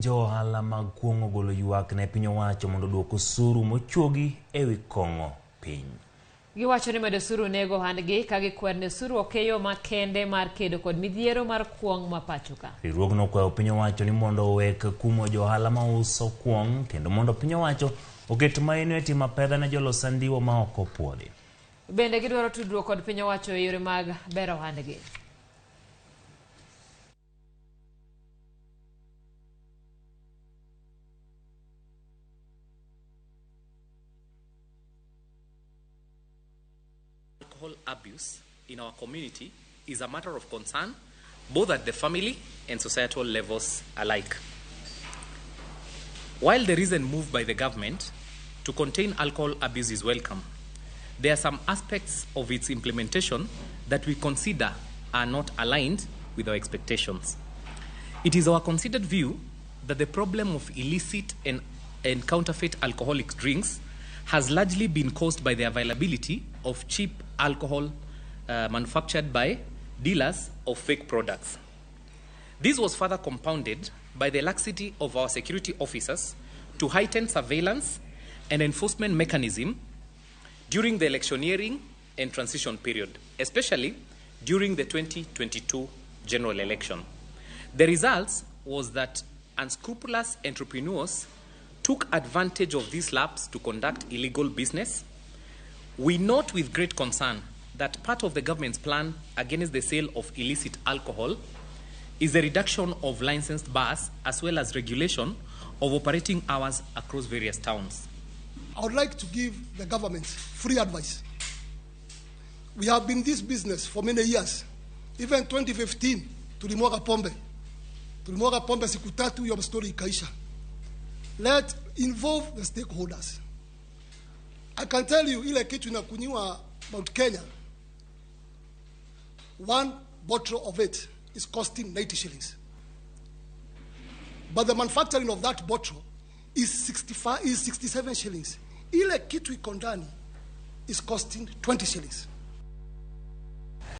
Jo-ohala mag kuong'o golo ywak ne piny owacho mondo duok osuru mochuogi ewi kong'o piny. Giwacho ni medo osuru nego ohandgi ka gikwer ni osuru okeyo makende mar kedo kod midhiero mar kuong' ma pachoka. Riwruogno okwayo piny owacho ni mondo owek kumo jo-ohala ma uso kuong' kendo mondo piny owacho oket maino e timo pedha ne jolos andiwo ma ok opuodhi. Bende gidwaro tudruok kod piny owacho e yore mag bero ohandgi. Alcohol abuse in our community is a matter of concern both at the family and societal levels alike. While the recent move by the government to contain alcohol abuse is welcome, there are some aspects of its implementation that we consider are not aligned with our expectations. It is our considered view that the problem of illicit and counterfeit alcoholic drinks has largely been caused by the availability of cheap alcohol manufactured by dealers of fake products. This was further compounded by the laxity of our security officers to heighten surveillance and enforcement mechanism during the electioneering and transition period, especially during the 2022 general election. The result was that unscrupulous entrepreneurs took advantage of these lapses to conduct illegal business. We note with great concern that part of the government's plan against the sale of illicit alcohol is the reduction of licensed bars as well as regulation of operating hours across various towns. I would like to give the government free advice. We have been in this business for many years. Even 2015, tulimwaga pombe. Tulimwaga pombe siku tatu, hiyo story ikaisha. Let's involve the stakeholders. I can tell you, ile kitu inakunywa about Kenya, one bottle of it is costing 90 shillings. But the manufacturing of that bottle is 67 shillings. Ile kitu iko ndani is costing 20 shillings.